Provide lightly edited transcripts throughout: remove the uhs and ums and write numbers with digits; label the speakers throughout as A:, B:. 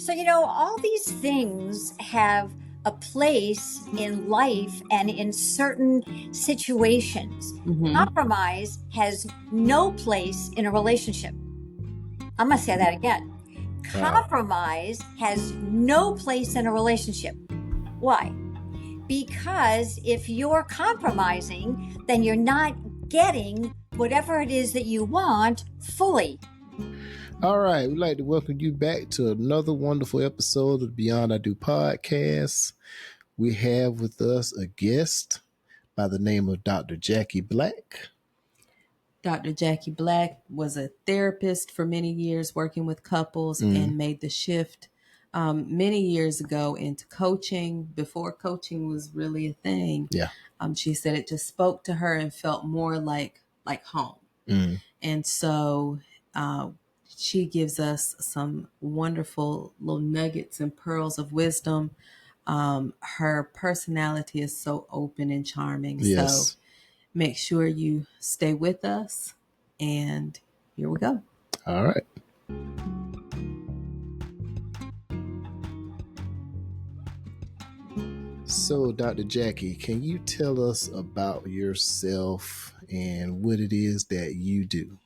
A: So, all these things have a place in life and in certain situations.
B: Mm-hmm.
A: Compromise has no place in a relationship. I'm going to say that again.
C: Wow.
A: Compromise has no place in a relationship. Why? Because if you're compromising, then you're not getting whatever it is that you want fully.
C: All right. We'd like to welcome you back to another wonderful episode of Beyond I Do podcast. We have with us a guest by the name of Dr. Jackie Black.
B: Dr. Jackie Black was a therapist for many years, working with couples, and made the shift many years ago into coaching. Before coaching was really a thing,
C: Yeah.
B: She said it just spoke to her and felt more like home. And so she gives us some wonderful little nuggets and pearls of wisdom. Her personality is so open and charming.
C: Yes.
B: So make sure you stay with us. And here we go.
C: All right. So, Dr. Jackie, can you tell us about yourself and what it is that you do?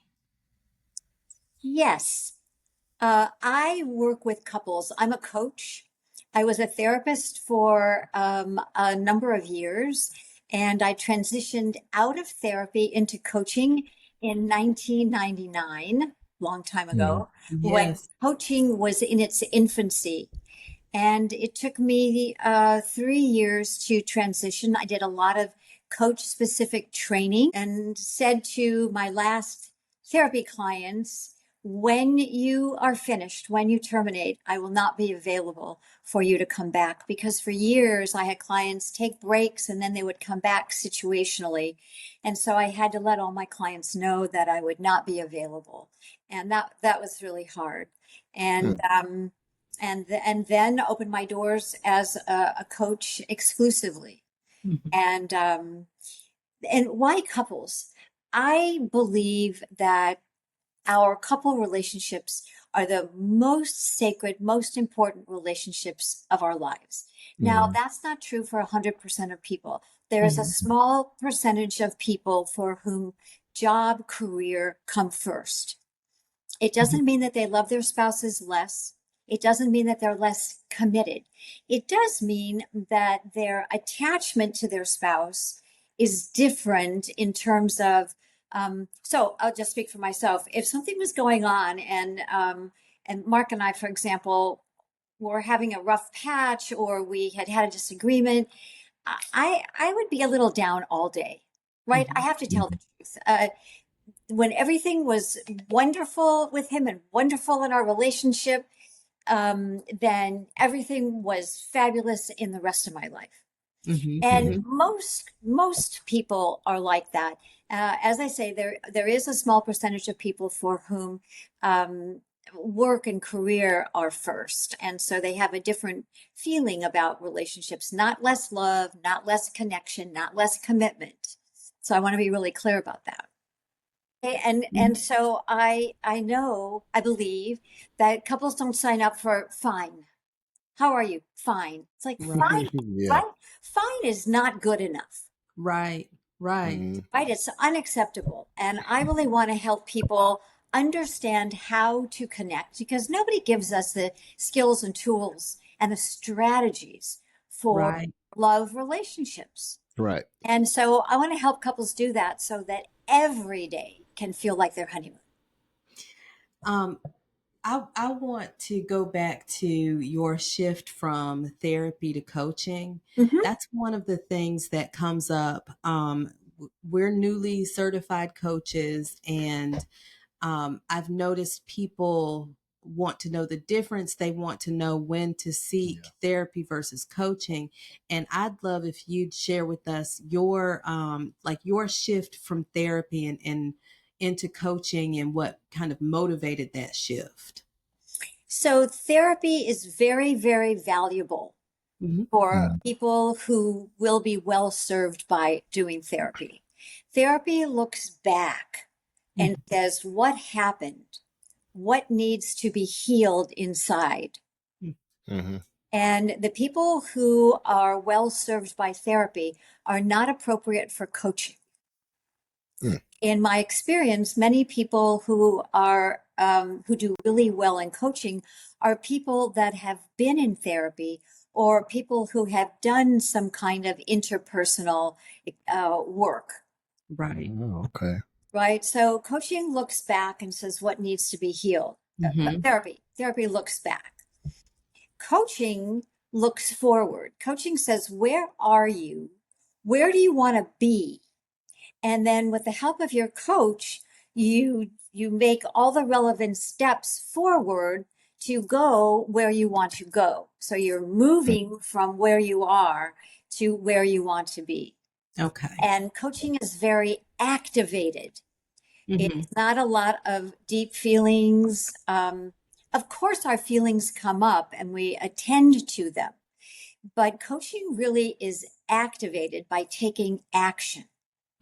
A: Yes. I work with couples. I'm a coach. I was a therapist for a number of years, and I transitioned out of therapy into coaching in 1999, long time ago, when
B: Yes.
A: coaching was in its infancy. And it took me 3 years to transition. I did a lot of coach specific training and said to my last therapy clients, when you are finished, when you terminate, I will not be available for you to come back, because for years I had clients take breaks and then they would come back situationally. And so I had to let all my clients know that I would not be available. And that was really hard. And, and then opened my doors as a coach exclusively. And why couples? I believe that our couple relationships are the most sacred, most important relationships of our lives. Now, that's not true for 100% of people. There is a small percentage of people for whom job, career come first. It doesn't mean that they love their spouses less. It doesn't mean that they're less committed. It does mean that their attachment to their spouse is different in terms of, so I'll just speak for myself. If something was going on and Mark and I, for example, were having a rough patch, or we had had a disagreement, I would be a little down all day, right? I have to tell the truth. When everything was wonderful with him and wonderful in our relationship, then everything was fabulous in the rest of my life. And most people are like that. As I say, there is a small percentage of people for whom work and career are first, and so they have a different feeling about relationships. Not less love, not less connection, not less commitment. So I want to be really clear about that. And so I believe that couples don't sign up for fine. How are you? Fine. It's like fine,
C: Yeah.
A: right? Fine is not good enough.
B: Right.
A: Right? It's unacceptable. And I really want to help people understand how to connect, because nobody gives us the skills and tools and the strategies for love relationships.
C: Right.
A: And so I want to help couples do that so that every day can feel like their honeymoon.
B: I want to go back to your shift from therapy to coaching. That's one of the things that comes up. We're newly certified coaches, and I've noticed people want to know the difference. They want to know when to seek therapy versus coaching. And I'd love if you'd share with us your your shift from therapy and into coaching, and what kind of motivated that shift.
A: So therapy is very, very valuable for people who will be well served by doing therapy. Therapy looks back and says, what happened? What needs to be healed inside?
C: Mm-hmm.
A: And the people who are well served by therapy are not appropriate for coaching.
C: Mm.
A: In my experience, many people who are who do really well in coaching are people that have been in therapy or people who have done some kind of interpersonal work.
B: Right.
C: Oh, okay.
A: Right. So coaching looks back and says what needs to be healed.
B: Mm-hmm.
A: Therapy looks back. Coaching looks forward. Coaching says, where are you? Where do you want to be? And then with the help of your coach, you make all the relevant steps forward to go where you want to go. So you're moving from where you are to where you want to be.
B: Okay.
A: And coaching is very activated.
B: Mm-hmm.
A: It's not a lot of deep feelings. Of course, our feelings come up and we attend to them, but coaching really is activated by taking action.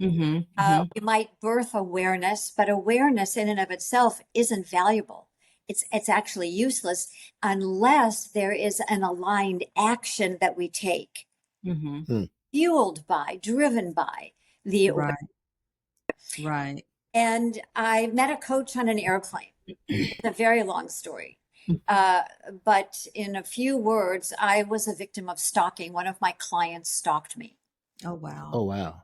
B: Mm-hmm. Mm-hmm.
A: We might birth awareness, but awareness in and of itself isn't valuable. It's actually useless unless there is an aligned action that we take,
B: Mm-hmm.
A: fueled by, driven by the
B: Right. Right.
A: And I met a coach on an airplane. It's a very long story. But in a few words, I was a victim of stalking. One of my clients stalked me.
B: Oh, wow.
C: Oh, wow.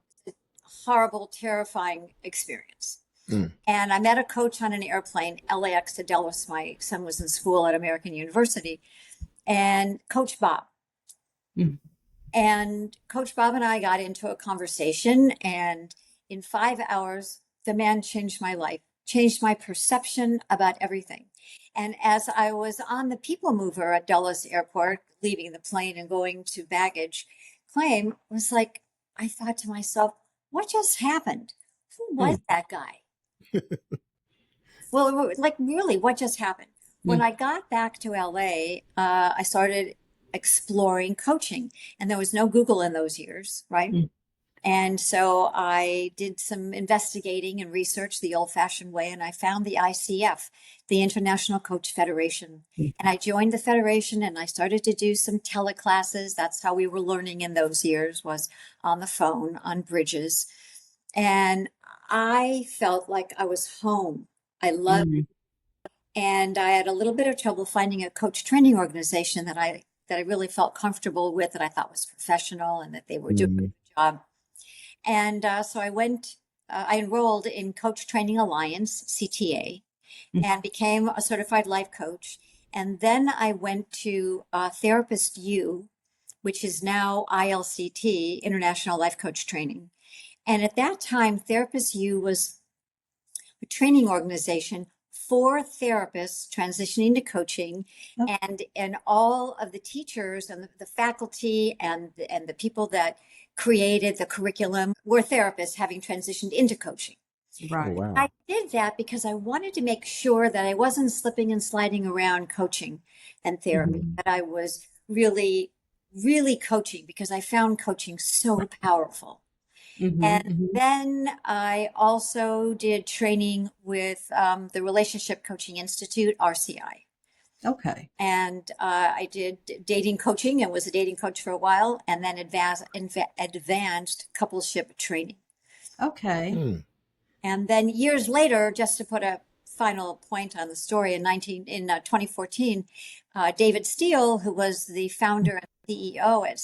A: Horrible, terrifying experience.
C: Mm.
A: And I met a coach on an airplane, LAX to Dallas. My son was in school at American University, and Coach Bob.
B: Mm.
A: And Coach Bob and I got into a conversation, and in 5 hours, the man changed my life, changed my perception about everything. And as I was on the people mover at Dulles Airport, leaving the plane and going to baggage claim, it was like, I thought to myself, what just happened? Who was that guy? Well, like, really, what just happened? When I got back to LA, I started exploring coaching, and there was no Google in those years, right?
B: Mm.
A: And so I did some investigating and research the old fashioned way, and I found the ICF, the International Coach Federation.
B: Mm.
A: And I joined the federation and I started to do some teleclasses. That's how we were learning in those years, was on the phone, on bridges. And I felt like I was home. I loved,
B: Mm.
A: and I had a little bit of trouble finding a coach training organization that I really felt comfortable with, that I thought was professional and that they were doing a good job. And so I enrolled in Coach Training Alliance, CTA, and became a certified life coach. And then I went to Therapist U, which is now ILCT, International Life Coach Training. And at that time, Therapist U was a training organization for therapists transitioning to coaching, and all of the teachers and the faculty and the people that created the curriculum were therapists having transitioned into coaching.
B: Right.
C: Oh, wow.
A: I did that because I wanted to make sure that I wasn't slipping and sliding around coaching and therapy, that I was really, really coaching, because I found coaching so powerful. And then I also did training with the Relationship Coaching Institute, RCI.
B: Okay.
A: And I did dating coaching and was a dating coach for a while, and then advanced coupleship training.
B: Okay.
C: Mm.
A: And then years later, just to put a final point on the story, in 2014, David Steele, who was the founder and CEO at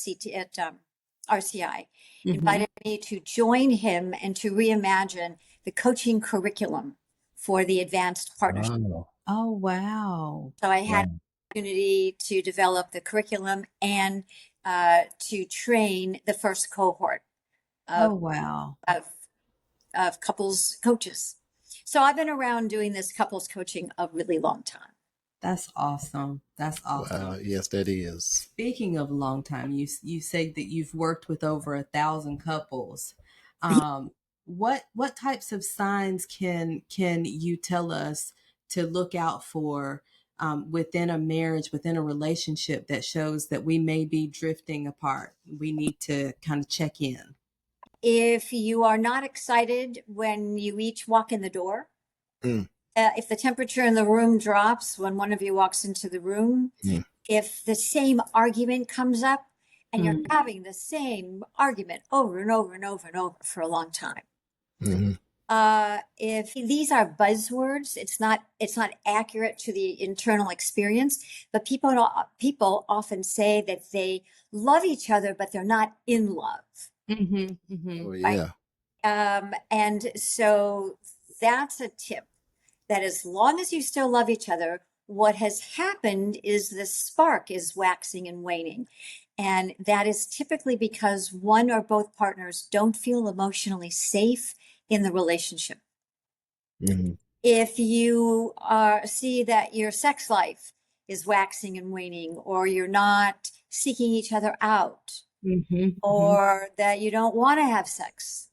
A: RCI, invited me to join him and to reimagine the coaching curriculum for the advanced partnership.
C: Wow.
B: Oh, wow.
A: So I had an opportunity to develop the curriculum and to train the first cohort
B: Oh, wow.
A: of couples coaches. So I've been around doing this couples coaching a really long time.
B: That's awesome. That's awesome.
C: Wow. Yes, that is.
B: Speaking of long time, you say that you've worked with over 1,000 couples. What types of signs can you tell us to look out for within a marriage, within a relationship, that shows that we may be drifting apart? We need to kind of check in.
A: If you are not excited when you each walk in the door, if the temperature in the room drops when one of you walks into the room, If the same argument comes up and you're having the same argument over and over and over and over for a long time.
C: Mm-hmm.
A: If these are buzzwords, it's not accurate to the internal experience, but people often say that they love each other, but they're not in love.
C: Oh, yeah.
A: And so that's a tip, that as long as you still love each other, what has happened is the spark is waxing and waning. And that is typically because one or both partners don't feel emotionally safe in the relationship.
C: Mm-hmm.
A: If you see that your sex life is waxing and waning, or you're not seeking each other out, or that you don't want to have sex,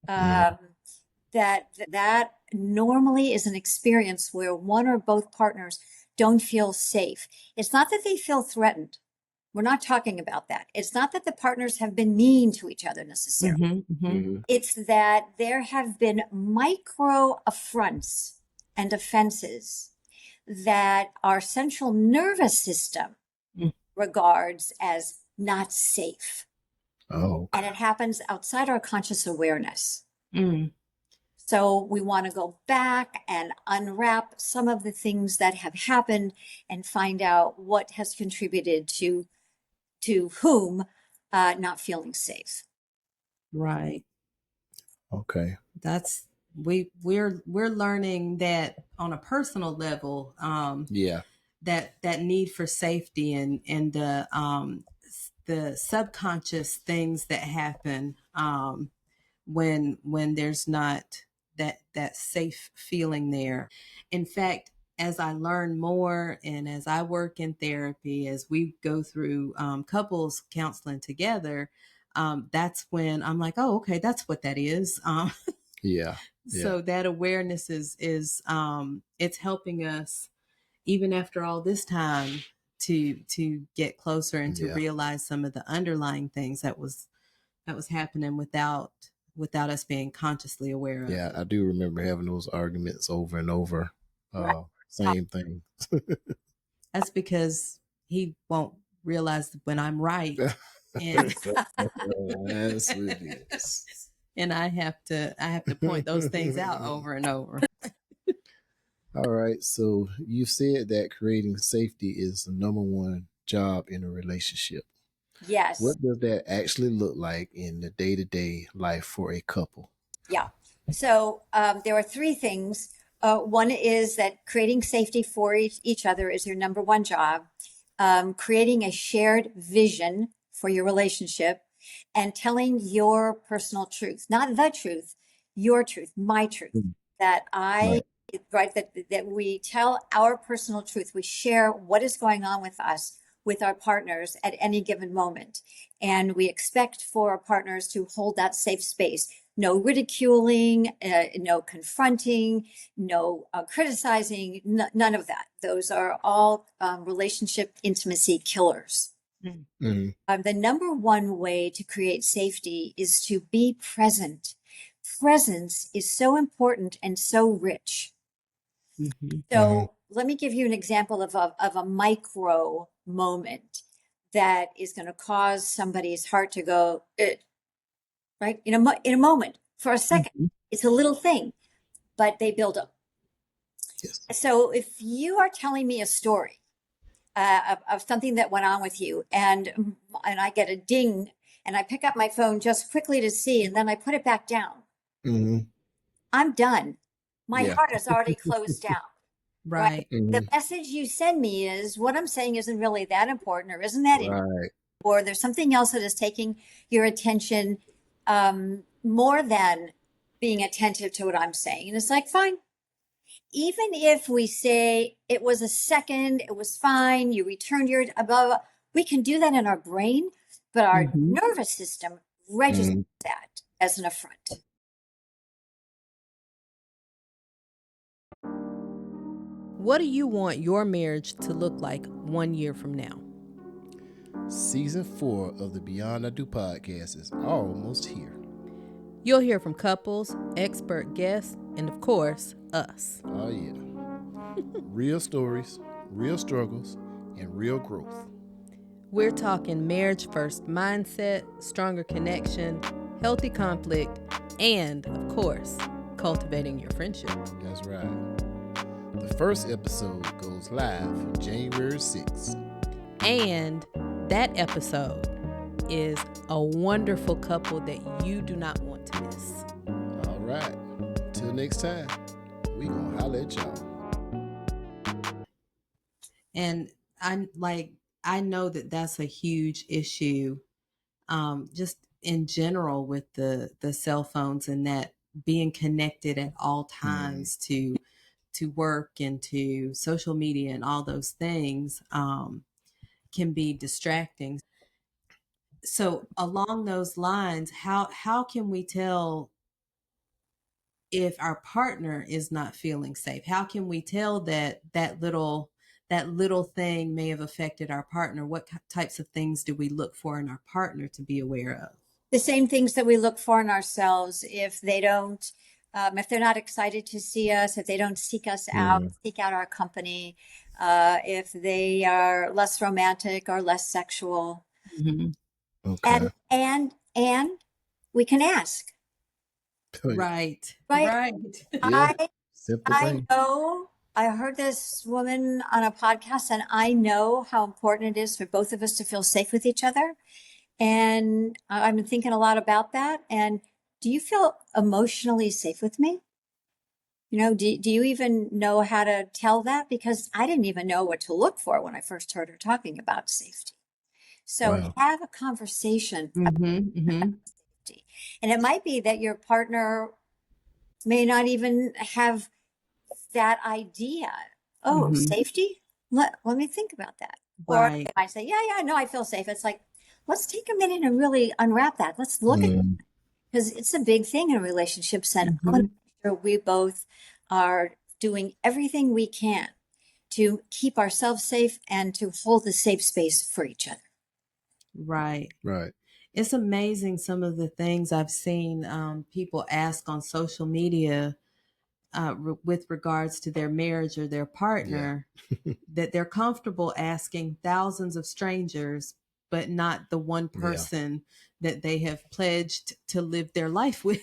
A: that normally is an experience where one or both partners don't feel safe. It's not that they feel threatened. We're not talking about that. It's not that the partners have been mean to each other necessarily. It's that there have been micro affronts and offenses that our central nervous system regards as not safe.
C: Oh.
A: And it happens outside our conscious awareness. So we want to go back and unwrap some of the things that have happened and find out what has contributed to whom not feeling safe.
B: Right.
C: Okay.
B: That's we're learning that on a personal level.
C: Yeah.
B: That need for safety and the subconscious things that happen when there's not that safe feeling there. In fact, as I learn more and as I work in therapy, as we go through couples counseling together, that's when I'm like, oh, okay, that's what that is.
C: Yeah.
B: So that awareness is it's helping us even after all this time to get closer and to realize some of the underlying things that was happening without us being consciously aware of it.
C: Yeah, I do remember having those arguments over and over. Same thing.
B: That's because he won't realize when I'm right. And
C: Yes, it is.
B: and I have to point those things out over and over.
C: All right. So you said that creating safety is the number one job in a relationship.
A: Yes.
C: What does that actually look like in the day-to-day life for a couple?
A: Yeah. So there are three things. One is that creating safety for each other is your number one job. Creating a shared vision for your relationship and telling your personal truth, not the truth, your truth, my truth, that that we tell our personal truth. We share what is going on with us, with our partners at any given moment. And we expect for our partners to hold that safe space. No ridiculing, no confronting, no criticizing, none of that. Those are all relationship intimacy killers. The number one way to create safety is to be present. Presence is so important and so rich. So let me give you an example of a micro moment that is going to cause somebody's heart to go, right? In a moment, for a second. It's a little thing, but they build up.
C: Yes.
A: So if you are telling me a story of something that went on with you, and I get a ding, and I pick up my phone just quickly to see, and then I put it back down, I'm done. My heart is already closed down.
B: Right.
A: The message you send me is what I'm saying isn't really that important, or isn't that important, or there's something else that is taking your attention more than being attentive to what I'm saying. And it's like, fine. Even if we say it was a second, it was fine, you returned your blah, blah, blah, we can do that in our brain, but our nervous system registers that as an affront.
B: What do you want your marriage to look like 1 year from now?
C: Season 4 of the Beyond I Do podcast is almost here.
B: You'll hear from couples, expert guests, and of course, us.
C: Oh, yeah. Real stories, real struggles, and real growth.
B: We're talking marriage first mindset, stronger connection, healthy conflict, and of course, cultivating your friendship.
C: That's right. The first episode goes live on January 6th.
B: And that episode is a wonderful couple that you do not want to miss.
C: All right. Until next time, we gonna holler at y'all.
B: And I know that that's a huge issue, just in general with the cell phones, and that being connected at all times to work and to social media and all those things can be distracting. So along those lines, how can we tell if our partner is not feeling safe? How can we tell that little thing may have affected our partner? What types of things do we look for in our partner to be aware of?
A: The same things that we look for in ourselves. If they don't, if they're not excited to see us, if they don't seek us out, seek out our company, if they are less romantic or less sexual,
C: Okay.
A: and we can ask.
B: Right.
A: Right.
C: Yeah. Simple
A: I
C: thing.
A: know. I heard this woman on a podcast, and I know how important it is for both of us to feel safe with each other. And I've been thinking a lot about that. And do you feel emotionally safe with me? You know, do you even know how to tell that? Because I didn't even know what to look for when I first heard her talking about safety. So
C: Wow.
A: have a conversation about safety. And it might be that your partner may not even have that idea. Oh, safety? Let me think about that. Or
B: Right.
A: I say, yeah, no, I feel safe. It's like, let's take a minute and really unwrap that. Let's look at it, because it's a big thing in relationships. And I want to make sure we both are doing everything we can to keep ourselves safe and to hold a safe space for each other.
B: Right.
C: Right.
B: It's amazing some of the things I've seen people ask on social media with regards to their marriage or their partner, that they're comfortable asking thousands of strangers, but not the one person that they have pledged to live their life with.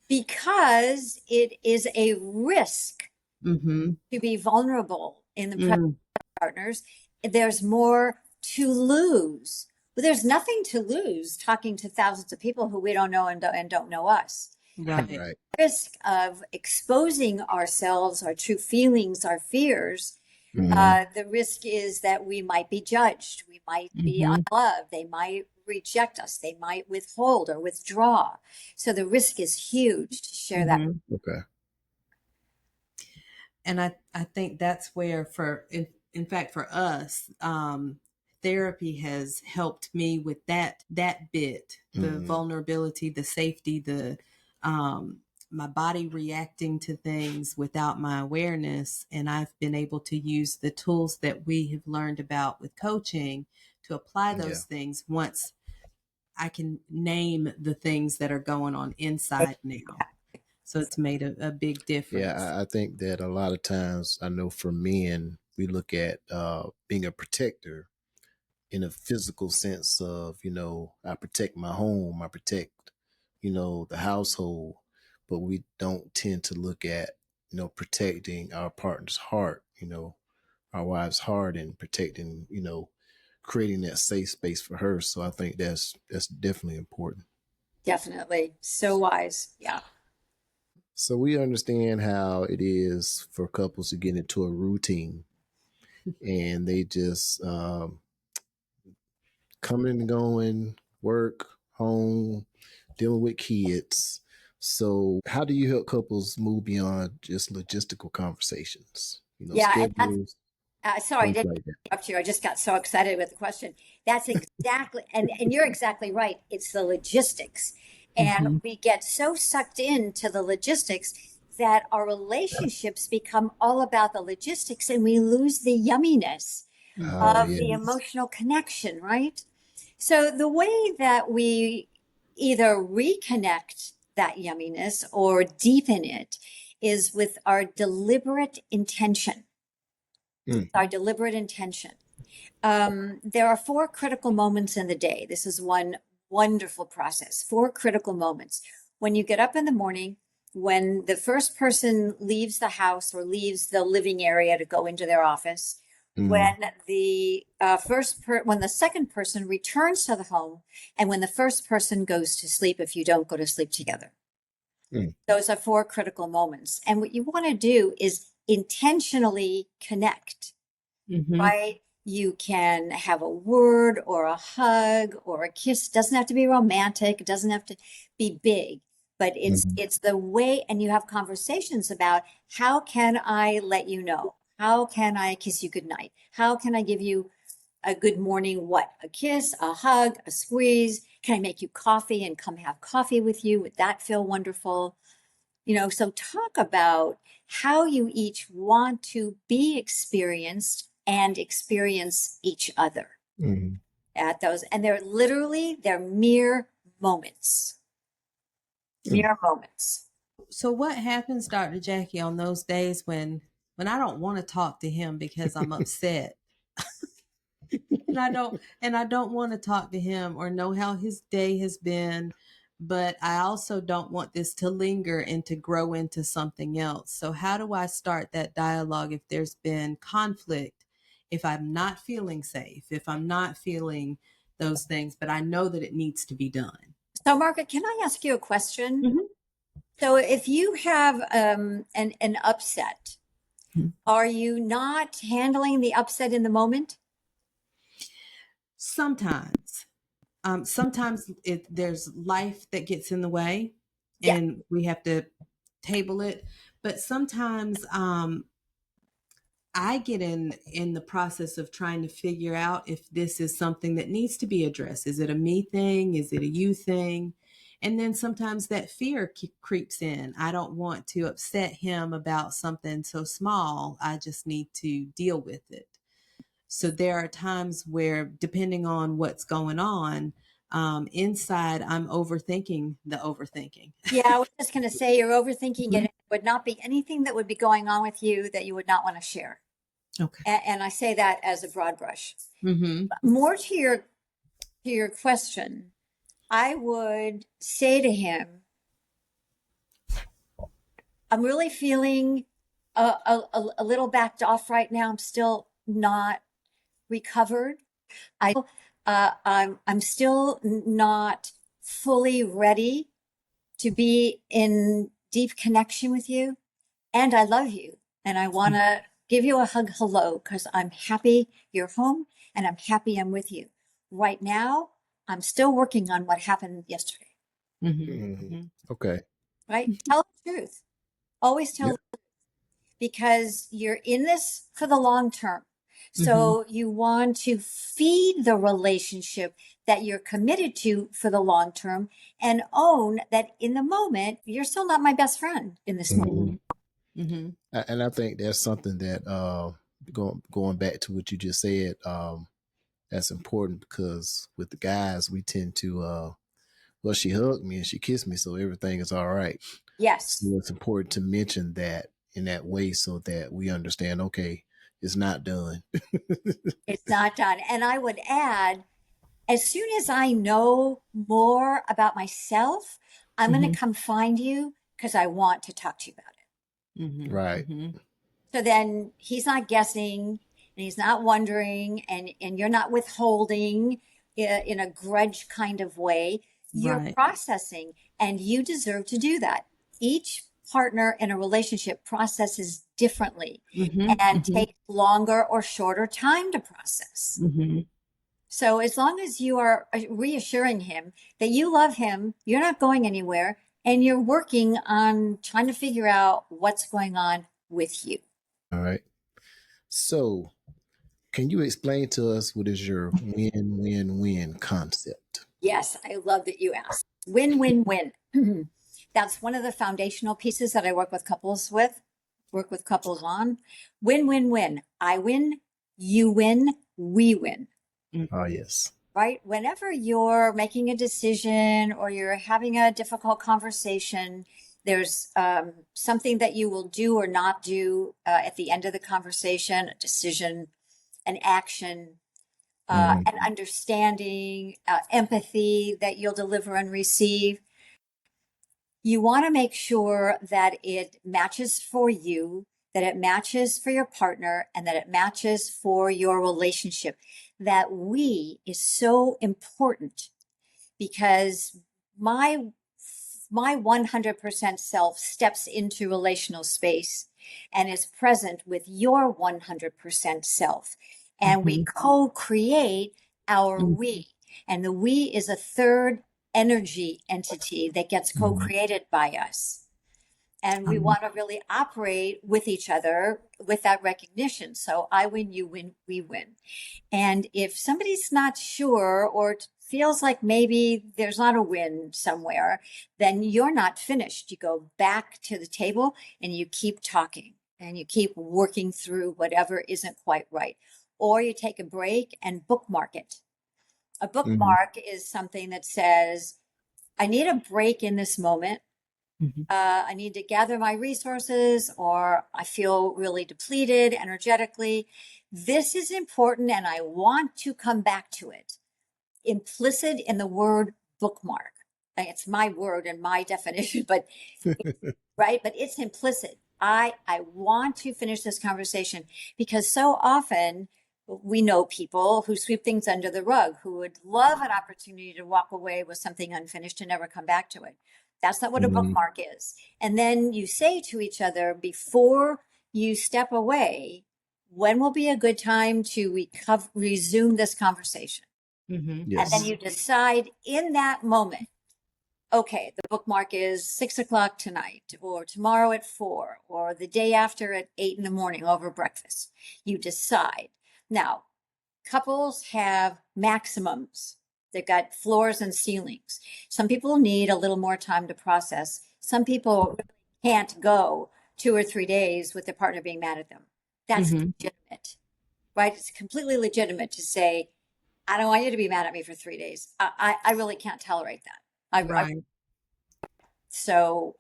A: Because it is a risk to be vulnerable in the presence of partners. There's more to lose. But there's nothing to lose talking to thousands of people who we don't know and don't know us.
B: Right.
A: The risk of exposing ourselves, our true feelings, our fears, the risk is that we might be judged. We might be unloved. They might reject us. They might withhold or withdraw. So the risk is huge to share that.
C: Okay.
B: And I think that's where in fact, for us, therapy has helped me with that bit, the vulnerability, the safety, the my body reacting to things without my awareness. And I've been able to use the tools that we have learned about with coaching to apply those things once I can name the things that are going on inside now. So it's made a big difference.
C: Yeah, I think that a lot of times, I know for men, we look at being a protector in a physical sense of, I protect my home, I protect, the household, but we don't tend to look at, protecting our partner's heart, our wife's heart, and protecting, creating that safe space for her. So I think that's definitely important.
A: Definitely. So wise. Yeah.
C: So we understand how it is for couples to get into a routine and they just coming and going, work, home, dealing with kids. So how do you help couples move beyond just logistical conversations? Schedules.
A: Sorry, I
C: things
A: didn't
C: like that.
A: interrupt you. I just got so excited with the question. That's exactly, and you're exactly right. It's the logistics. And we get so sucked into the logistics that our relationships become all about the logistics, and we lose the yumminess of the emotional connection, right? So the way that we either reconnect that yumminess or deepen it is with our deliberate intention.
C: Mm.
A: Our deliberate intention. There are 4 critical moments in the day. This is one wonderful process. 4 critical moments. When you get up in the morning, when the first person leaves the house or leaves the living area to go into their office, when the when the second person returns to the home, and when the first person goes to sleep, if you don't go to sleep together. Those are 4 critical moments. And what you want to do is intentionally connect, right? You can have a word or a hug or a kiss. It doesn't have to be romantic. It doesn't have to be big, but it's the way, and you have conversations about how can I let you know? How can I kiss you goodnight? How can I give you a good morning? What? A kiss, a hug, a squeeze? Can I make you coffee and come have coffee with you? Would that feel wonderful? So talk about how you each want to be experienced and experience each other at those. And they're mere moments. Mere moments.
B: So what happens, Dr. Jackie, on those days when I don't want to talk to him because I'm upset? and I don't want to talk to him or know how his day has been, but I also don't want this to linger and to grow into something else. So how do I start that dialogue if there's been conflict, if I'm not feeling safe, if I'm not feeling those things, but I know that it needs to be done?
A: So Margaret, can I ask you a question?
B: Mm-hmm.
A: So if you have an upset, are you not handling the upset in the moment?
B: Sometimes. Sometimes there's life that gets in the way,
A: Yeah.
B: and we have to table it. But sometimes I get in the process of trying to figure out if this is something that needs to be addressed. Is it a me thing? Is it a you thing? And then sometimes that fear creeps in. I don't want to upset him about something so small. I just need to deal with it. So there are times where, depending on what's going on, inside, I'm overthinking the overthinking.
A: Yeah, I was just going to say you're overthinking it. It would not be anything that would be going on with you that you would not want to share.
B: Okay.
A: And I say that as a broad brush.
B: Mm-hmm.
A: More to your question, I would say to him, I'm really feeling a little backed off right now. I'm still not recovered. I'm still not fully ready to be in deep connection with you. And I love you. And I want to give you a hug hello because I'm happy you're home and I'm happy I'm with you. Right now, I'm still working on what happened yesterday.
C: Okay.
A: Right? Tell the truth. Always tell the truth, because you're in this for the long term. So you want to feed the relationship that you're committed to for the long term and own that in the moment, you're still not my best friend in this moment.
C: And I think that's something that going back to what you just said, that's important, because with the guys, we tend to well, she hugged me and she kissed me, so everything is all right.
A: Yes.
C: So it's important to mention that in that way so that we understand, okay, it's not done.
A: It's not done. And I would add, as soon as I know more about myself, I'm going to come find you because I want to talk to you about it.
C: Right.
A: So then he's not guessing and he's not wondering, and you're not withholding in a grudge kind of way. You're processing, and you deserve to do that. Each partner in a relationship processes differently and takes longer or shorter time to process. So as long as you are reassuring him that you love him, you're not going anywhere, and you're working on trying to figure out what's going on with you.
C: All right. So can you explain to us what is your win-win-win concept?
A: Yes, I love that you asked. Win-win-win. That's one of the foundational pieces that I work with couples on. Win-win-win. I win, you win, we win.
C: Oh, yes.
A: Right? Whenever you're making a decision or you're having a difficult conversation, There's something that you will do or not do at the end of the conversation, a decision, an action, an understanding, empathy that you'll deliver and receive. You want to make sure that it matches for you, that it matches for your partner, and that it matches for your relationship. That we is so important, because my 100% self steps into relational space and is present with your 100% self. And we co-create our we. And the we is a third energy entity that gets co-created by us. And we want to really operate with each other with that recognition. So I win, you win, we win. And if somebody's not sure or feels like maybe there's not a win somewhere, then you're not finished. You go back to the table and you keep talking and you keep working through whatever isn't quite right. Or you take a break and bookmark it. A bookmark is something that says, I need a break in this moment. I need to gather my resources, or I feel really depleted energetically. This is important and I want to come back to it. Implicit in the word bookmark. It's my word and my definition, but right, but it's implicit. I want to finish this conversation, because so often we know people who sweep things under the rug, who would love an opportunity to walk away with something unfinished and never come back to it. That's not what a bookmark is. And then you say to each other before you step away, when will be a good time to resume this conversation?
C: Yes.
A: And then you decide in that moment, okay, the bookmark is 6 o'clock tonight, or tomorrow at 4, or the day after at 8 in the morning over breakfast. You decide. Now, couples have maximums. They've got floors and ceilings. Some people need a little more time to process. Some people can't go 2 or 3 days with their partner being mad at them. That's legitimate, right? It's completely legitimate to say, I don't want you to be mad at me for 3 days. I really can't tolerate that. So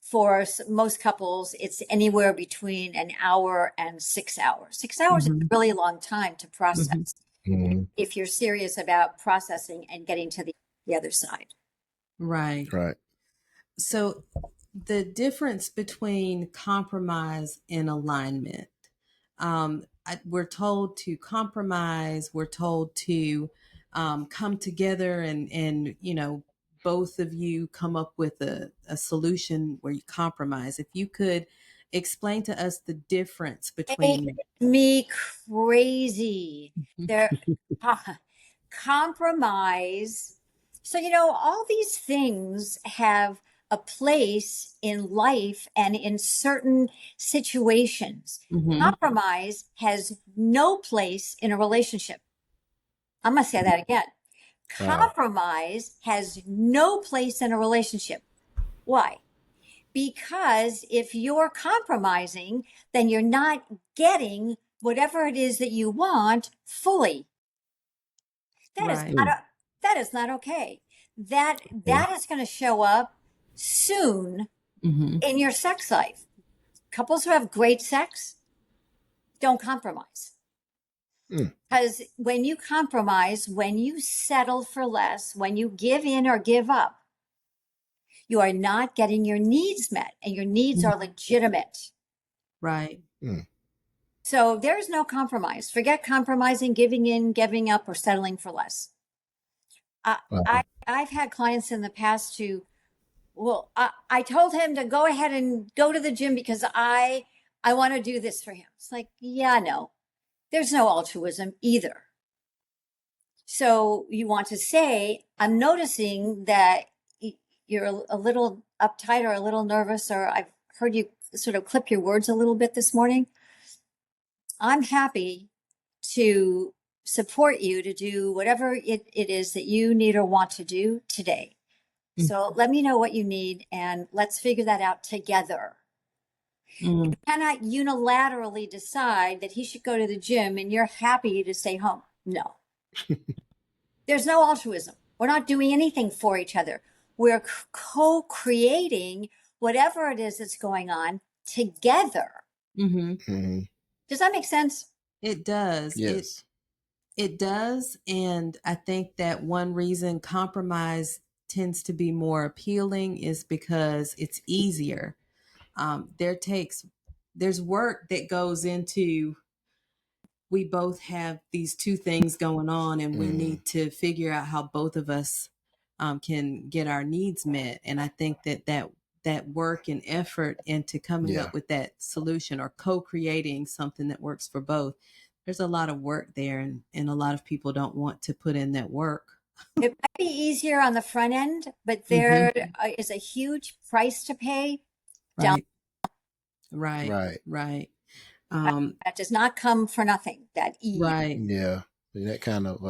A: for most couples, it's anywhere between an hour and 6 hours. 6 hours is a really long time to process if you're serious about processing and getting to the other side.
B: Right. So the difference between compromise and alignment, we're told to compromise, we're told to come together and both of you come up with a solution where you compromise. If you could explain to us the difference between
A: me crazy. There compromise. So all these things have a place in life and in certain situations. Compromise has no place in a relationship. I'm going to say that again. Compromise has no place in a relationship. Why? Because if you're compromising, then you're not getting whatever it is that you want fully. That is not okay. That is going to show up soon in your sex life. Couples who have great sex don't compromise. Because when you compromise, when you settle for less, when you give in or give up, you are not getting your needs met, and your needs are legitimate.
B: Right.
A: So there's no compromise. Forget compromising, giving in, giving up, or settling for less. I've had clients in the past who, I told him to go ahead and go to the gym because I want to do this for him. It's like, yeah, no, there's no altruism either. So you want to say, I'm noticing that you're a little uptight or a little nervous, or I've heard you sort of clip your words a little bit this morning. I'm happy to support you to do whatever it is that you need or want to do today. So let me know what you need and let's figure that out together. You cannot unilaterally decide that he should go to the gym and you're happy to stay home. No. There's no altruism. We're not doing anything for each other. we're co-creating whatever it is that's going on together. Does that make sense?
B: It does.
C: Yes.
B: It does. And I think that one reason compromise tends to be more appealing is because it's easier. There's work that goes into, we both have these two things going on, and we need to figure out how both of us can get our needs met. And I think that work and effort into coming up with that solution or co-creating something that works for both, there's a lot of work there, and a lot of people don't want to put in that work.
A: It might be easier on the front end, but there is a huge price to pay.
B: Right.
A: That does not come for nothing. That ease.
B: Right.
C: Yeah. And that kind of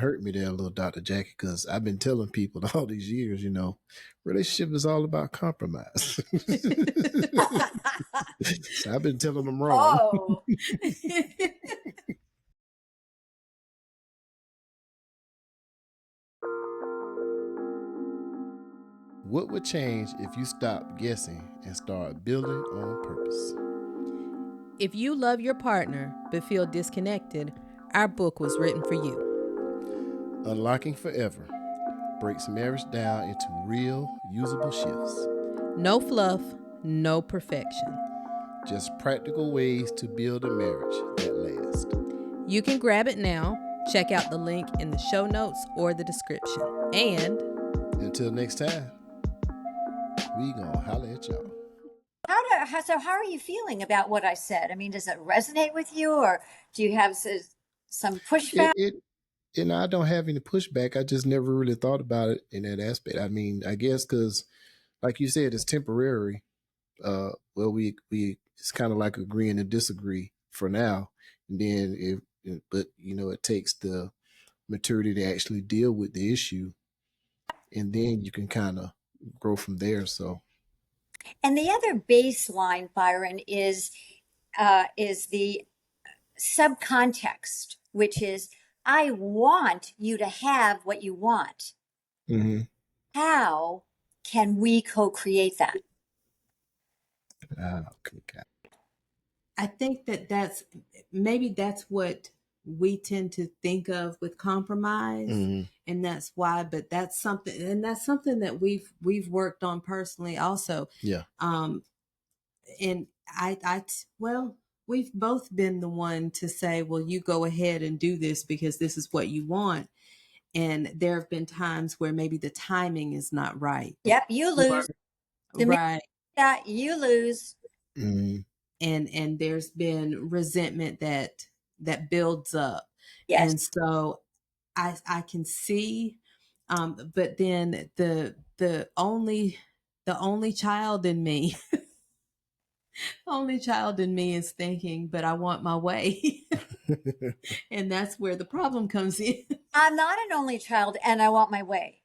C: hurt me there a little, Dr. Jackie, because I've been telling people all these years, relationship is all about compromise. So I've been telling them wrong.
A: Oh.
C: What would change if you stopped guessing and start building on purpose?
B: If you love your partner but feel disconnected, our book was written for you.
C: Unlocking Forever breaks marriage down into real, usable shifts.
B: No fluff, no perfection.
C: Just practical ways to build a marriage that lasts.
B: You can grab it now. Check out the link in the show notes or the description. And
C: until next time, we gonna holler at y'all.
A: So how are you feeling about what I said? I mean, does it resonate with you, or do you have some pushback?
C: I don't have any pushback. I just never really thought about it in that aspect. I mean, I guess because, like you said, it's temporary. We it's kind of like agreeing to disagree for now, and then it takes the maturity to actually deal with the issue, and then you can kind of grow from there. So.
A: And the other baseline, Byron, is the subcontext, which is, I want you to have what you want.
C: Mm-hmm.
A: How can we co-create that?
C: Okay.
B: I think that's what we tend to think of with compromise, and that's why. But that's something that we've worked on personally also.
C: Yeah.
B: And we've both been the one to say, well, you go ahead and do this because this is what you want. And there have been times where maybe the timing is not right.
A: Yep, you lose.
B: Right.
A: Yeah, you lose.
C: Mm-hmm.
B: And there's been resentment that builds up.
A: Yes.
B: And so I can see, but then the only child in me, only child in me is thinking, but I want my way. And that's where the problem comes in.
A: I'm not an only child, and I want my way.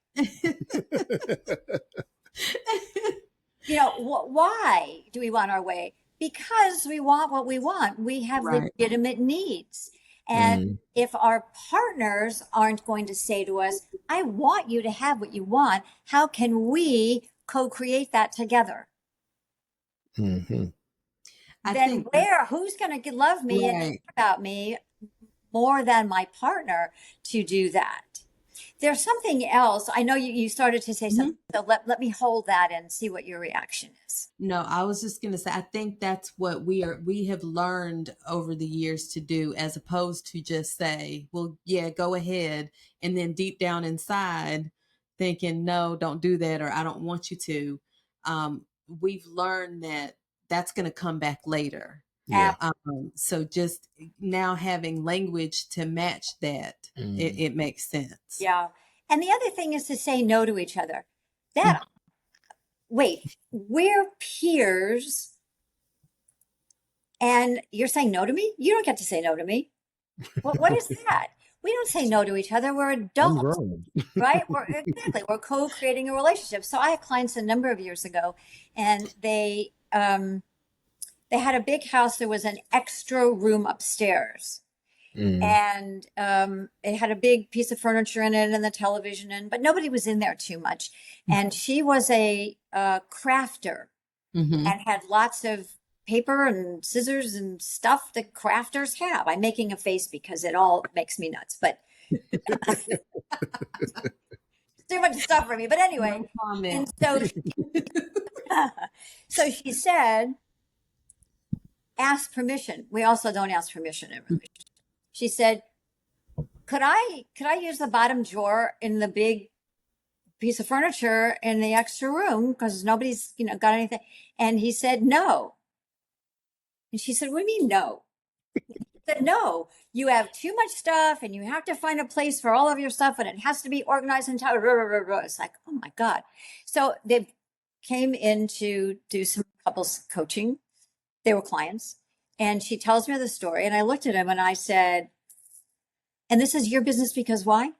A: Why do we want our way? Because we want what we want. We have legitimate needs. And if our partners aren't going to say to us, I want you to have what you want, how can we co-create that together?
C: Mm-hmm.
A: Who's going to love me and care about me more than my partner to do that? There's something else. I know you started to say something, so let me hold that and see what your reaction is.
B: No, I was just going to say, I think that's what we have learned over the years to do, as opposed to just say, well, yeah, go ahead. And then deep down inside thinking, no, don't do that, or I don't want you to. We've learned that that's going to come back later.
C: Yeah.
B: So just now having language to match that, it makes sense.
A: Yeah. And the other thing is to say no to each other. Wait, we're peers and you're saying no to me? You don't get to say no to me. What is that? We don't say no to each other. We're adults, right? We're co-creating a relationship. So I had clients a number of years ago, and they had a big house. There was an extra room upstairs, And it had a big piece of furniture in it and the television in, but nobody was in there too much. And she was a crafter and had lots of paper and scissors and stuff that crafters have. I'm making a face because it all makes me nuts, but too much stuff for me. But anyway,
B: No comment.
A: and so she said, ask permission. We also don't ask permission. She said, could I use the bottom drawer in the big piece of furniture in the extra room because nobody's got anything? And he said no. And she said, what do you mean no? He said, no, you have too much stuff and you have to find a place for all of your stuff and it has to be organized and it's like, oh my God. So they came in to do some couples coaching. They were clients. And she tells me the story. And I looked at him and I said, and this is your business because why?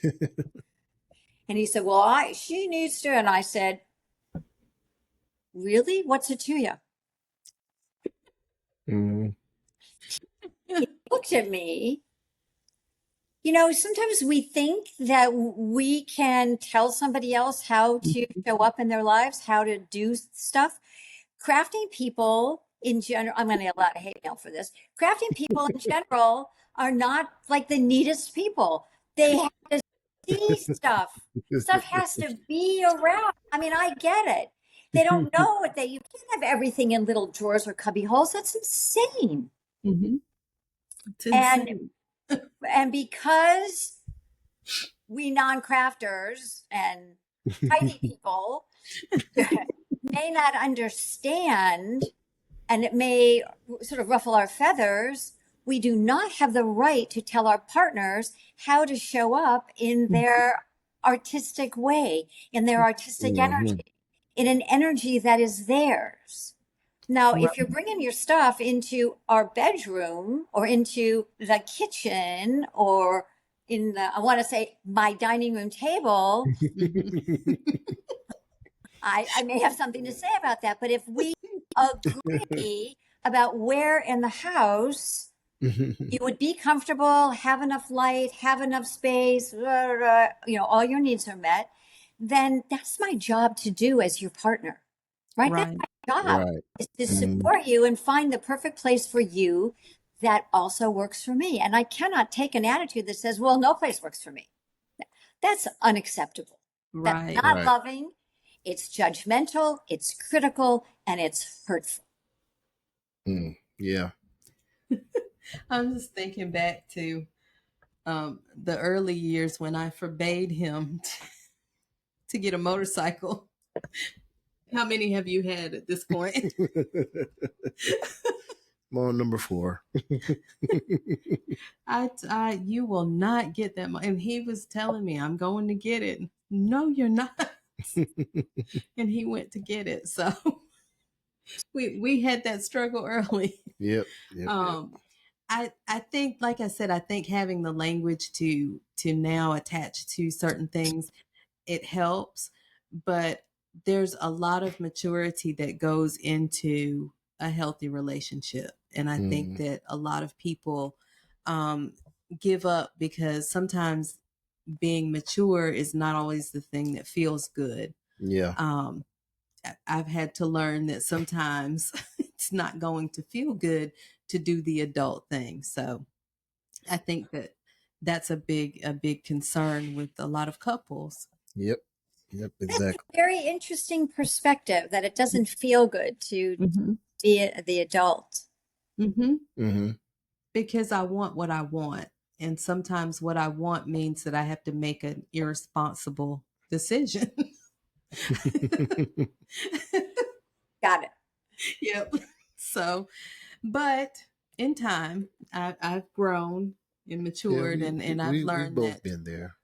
A: And he said, well, she needs to. And I said, really? What's it to you? He looked at me. Sometimes we think that we can tell somebody else how to show up in their lives, how to do stuff. Crafting people in general, I'm going to get a lot of hate mail for this. Crafting people in general are not like the neatest people. They have to see stuff. Stuff has to be around. I mean, I get it. They don't know it. You can't have everything in little drawers or cubby holes. That's insane. And because we non-crafters and tidy people may not understand, and it may sort of ruffle our feathers, we do not have the right to tell our partners how to show up in their artistic way, in their artistic energy, in an energy that is theirs. Now, if you're bringing your stuff into our bedroom or into the kitchen or I want to say my dining room table, I may have something to say about that. But if we agree about where in the house you would be comfortable, have enough light, have enough space, all your needs are met, then that's my job to do as your partner, right? That's my job, is to support you and find the perfect place for you that also works for me. And I cannot take an attitude that says, well, no place works for me. That's unacceptable. That's not loving. It's judgmental, it's critical, and it's hurtful.
C: Yeah.
B: I'm just thinking back to the early years when I forbade him to get a motorcycle. How many have you had at this point?
C: I'm on number 4.
B: You will not get that. And he was telling me, I'm going to get it. No, you're not. And he went to get it. So we had that struggle early.
C: Yep.
B: I think, like I said, I think having the language to now attach to certain things, it helps. But there's a lot of maturity that goes into a healthy relationship. And I think that a lot of people give up because sometimes being mature is not always the thing that feels good.
C: Yeah.
B: I've had to learn that sometimes it's not going to feel good to do the adult thing. So I think that that's a big concern with a lot of couples.
C: Yep, exactly.
A: That's a very interesting perspective, that it doesn't feel good to be the adult.
B: Because I want what I want. And sometimes what I want means that I have to make an irresponsible decision.
A: Got it.
B: Yep. So, but in time, I've grown and matured, and I've learned
C: we've both
B: that
C: been there.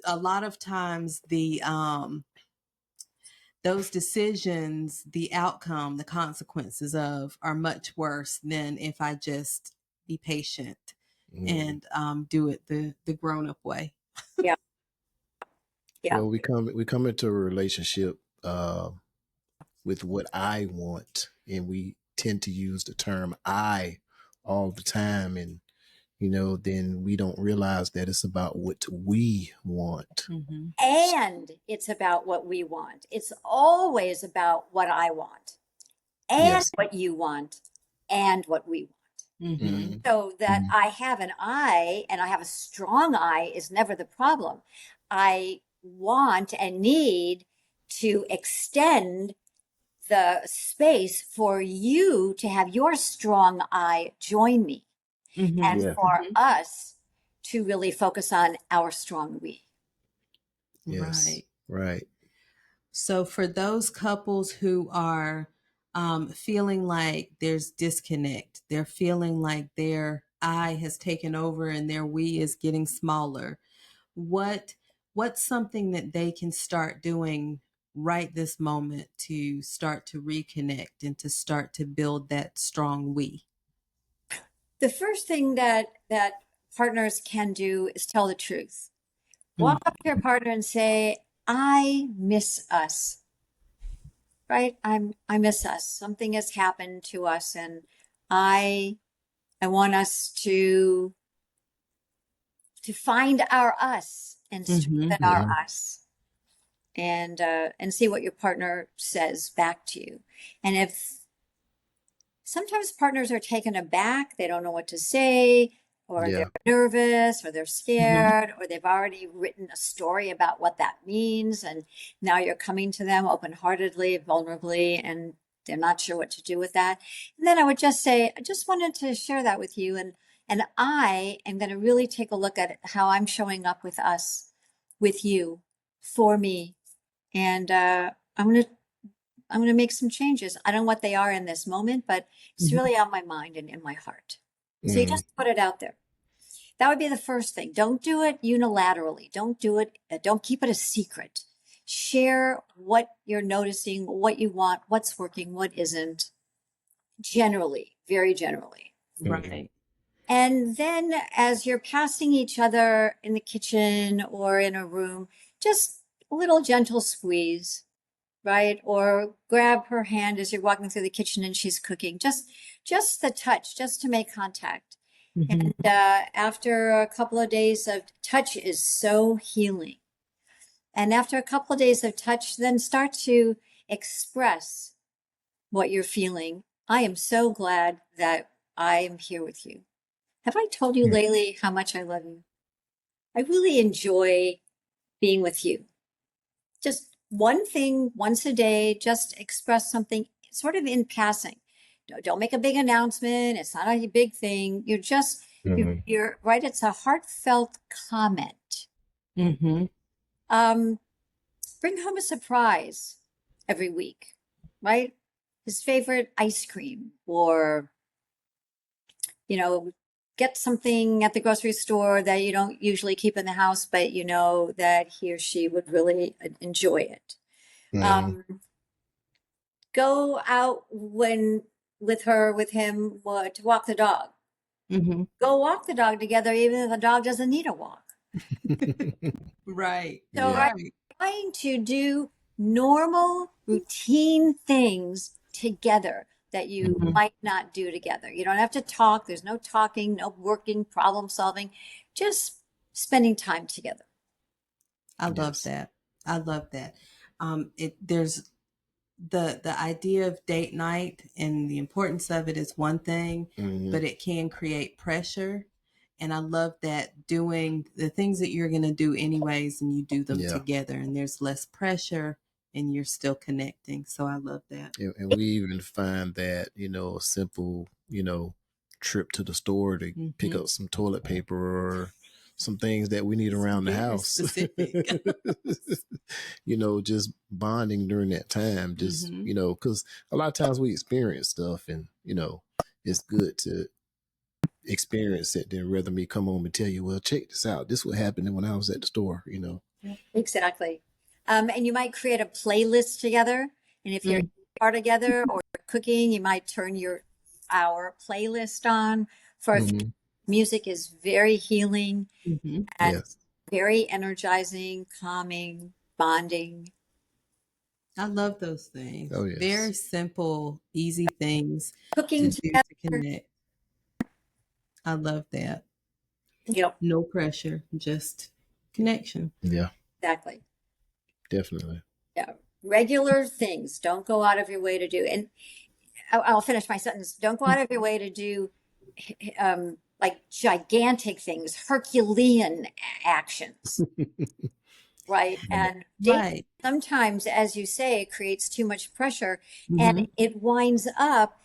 B: A lot of times those decisions, the outcome, the consequences of are much worse than if I just be patient and do it the grown up way.
A: Yeah.
C: Well, we come into a relationship with what I want, and we tend to use the term I all the time, and then we don't realize that it's about what we want.
B: Mm-hmm.
A: And it's about what we want. It's always about what I want and
C: Yes.
A: what you want and what we want.
B: Mm-hmm.
A: So that I have an I and I have a strong I is never the problem. I want and need to extend the space for you to have your strong I join me
B: Mm-hmm.
A: and
C: Yeah.
A: for us to really focus on our strong we.
C: Yes. Right.
B: So for those couples who are feeling like there's disconnect, they're feeling like their I has taken over and their we is getting smaller, what's something that they can start doing right this moment to start to reconnect and to start to build that strong we?
A: The first thing that partners can do is tell the truth. Walk up to your partner and say, I miss us. Right? I miss us. Something has happened to us and I want us to find our us and strengthen our us, and see what your partner says back to you. And if sometimes partners are taken aback, they don't know what to say, or they're nervous, or they're scared, or they've already written a story about what that means, and now you're coming to them open-heartedly, vulnerably, and they're not sure what to do with that. And then I would just say, I just wanted to share that with you, and I am going to really take a look at how I'm showing up with us, with you, for me, and I'm going to make some changes. I don't know what they are in this moment, but it's really on my mind and in my heart. So you just put it out there. That would be the first thing. Don't do it unilaterally. Don't do it. Don't keep it a secret. Share what you're noticing, what you want, what's working, what isn't. Generally, very generally.
B: Right.
A: And then as you're passing each other in the kitchen or in a room, just a little gentle squeeze, right? Or grab her hand as you're walking through the kitchen and she's cooking. Just the touch, just to make contact. And after a couple of days of touch is so healing. And after a couple of days of touch, then start to express what you're feeling. I am so glad that I am here with you. Have I told you lately how much I love you? I really enjoy being with you. Just one thing once a day, just express something sort of in passing. Don't make a big announcement. It's not a big thing. You're just, you're right. It's a heartfelt comment. Bring home a surprise every week, right? His favorite ice cream, or, get something at the grocery store that you don't usually keep in the house, but you know that he or she would really enjoy it. Go out with him to walk the dog. Go walk the dog together, even if the dog doesn't need a walk.
B: Right.
A: So trying to do normal, routine things together that you might not do together. You don't have to talk. There's no talking, no working, problem solving, just spending time together.
B: I love that. I love that. There's the idea of date night and the importance of it is one thing, but it can create pressure. And I love that doing the things that you're going to do anyways, and you do them together, and there's less pressure and you're still connecting. So I love that.
C: And we even find that, a simple, trip to the store to pick up some toilet paper or some things that we need around the house. Just bonding during that time, just, because a lot of times we experience stuff and, it's good to experience it than rather me come home and tell you, well, check this out. This is what happened when I was at the store,
A: Exactly. And you might create a playlist together. And if you're together or cooking, you might turn our playlist on for a few. Music is very healing and very energizing, calming, bonding.
B: I love those things.
C: Oh, yes.
B: Very simple, easy things
A: Cooking
B: to do
A: together.
B: to connect. I love that.
A: You know,
B: No pressure, just connection.
C: Yeah,
A: exactly.
C: definitely.
A: Yeah. Regular things. Don't go out of your way to do. And I'll finish my sentence. Don't go out of your way to do like gigantic things, Herculean actions, right? And dating
B: Right.
A: sometimes, as you say, creates too much pressure
B: Mhm.
A: and it winds up,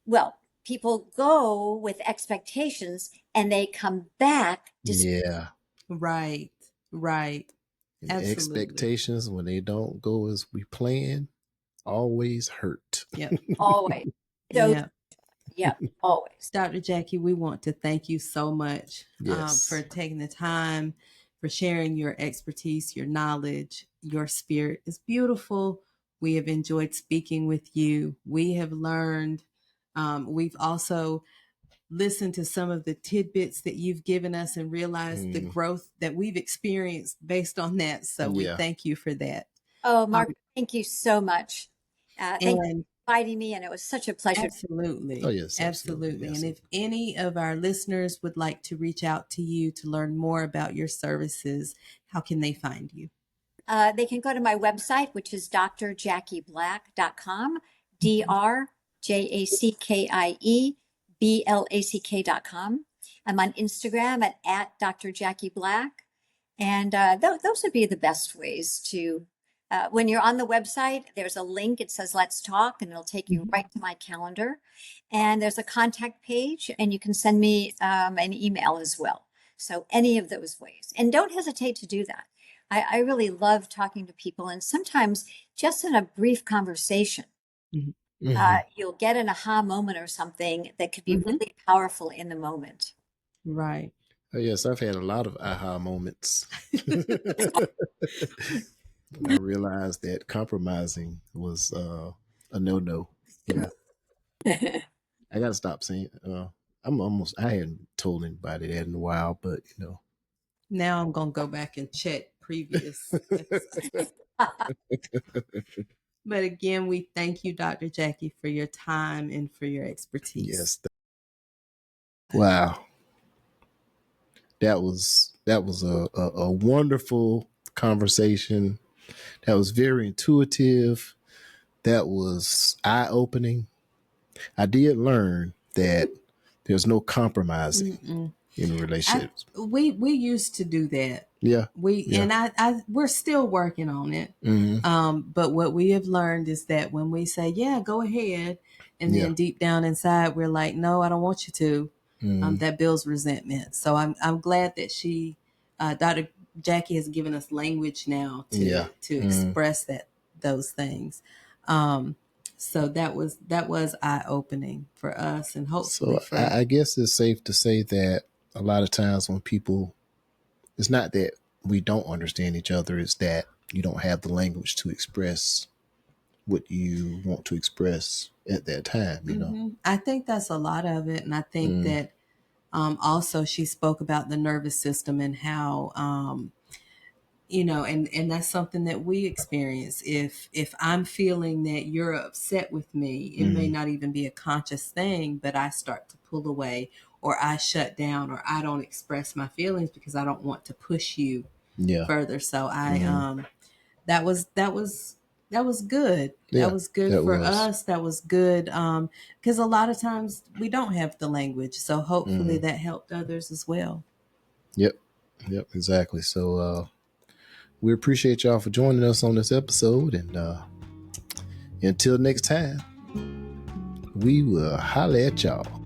A: well, people go with expectations and they come back
C: Yeah.
B: Right. Right.
C: And
B: Absolutely.
C: expectations, when they don't go as we plan, always hurt.
B: Yep.
A: always. So,
B: Yeah.
A: yeah, always.
B: Dr. Jackie, we want to thank you so much
C: Yes.
B: for taking the time, for sharing your expertise, your knowledge. Your spirit is beautiful. We have enjoyed speaking with you. We have learned. We've also listened to some of the tidbits that you've given us and realized the growth that we've experienced based on that. So we
C: Yeah.
B: thank you for that.
A: Oh, Mark, thank you so much. Thank you
B: And
A: for inviting me, and it was such a pleasure.
B: absolutely.
C: Oh, yes, absolutely.
B: Absolutely.
C: Yes.
B: And if any of our listeners would like to reach out to you to learn more about your services, how can they find you?
A: They can go to my website, which is drjackieblack.com, drjackieblack.com. I'm on Instagram at Dr. Jackie Black. And those would be the best ways to, when you're on the website, there's a link. It says, let's talk, and it'll take you right to my calendar. And there's a contact page, and you can send me an email as well. So any of those ways. And don't hesitate to do that. I really love talking to people. And sometimes just in a brief conversation, you'll get an aha moment or something that could be really powerful in the moment.
B: Right.
C: Oh, yes, I've had a lot of aha moments. I realized that compromising was a no-no. Yeah. I got to stop saying. I hadn't told anybody that in a while, but
B: Now I'm going to go back and check previous episodes. But again, we thank you, Dr. Jackie, for your time and for your expertise.
C: Yes. Wow. That was a wonderful conversation. That was very intuitive. That was eye-opening. I did learn that there's no compromising in relationships.
B: We used to do that.
C: Yeah.
B: And we're still working on it. But what we have learned is that when we say, yeah, go ahead, and then deep down inside we're like, no, I don't want you to, that builds resentment. So I'm glad that Dr. Jackie has given us language now to express those things. So that was eye-opening for us, and hopefully
C: so I guess it's safe to say that a lot of times when people, it's not that we don't understand each other, it's that you don't have the language to express what you want to express at that time,
B: I think that's a lot of it. And I think that also she spoke about the nervous system and how and that's something that we experience. If I'm feeling that you're upset with me, it may not even be a conscious thing, but I start to pull away, or I shut down, or I don't express my feelings because I don't want to push you further. So that was good. That was good for us. That was good because a lot of times we don't have the language. So hopefully that helped others as well.
C: Yep, exactly. So we appreciate y'all for joining us on this episode, and until next time, we will holler at y'all.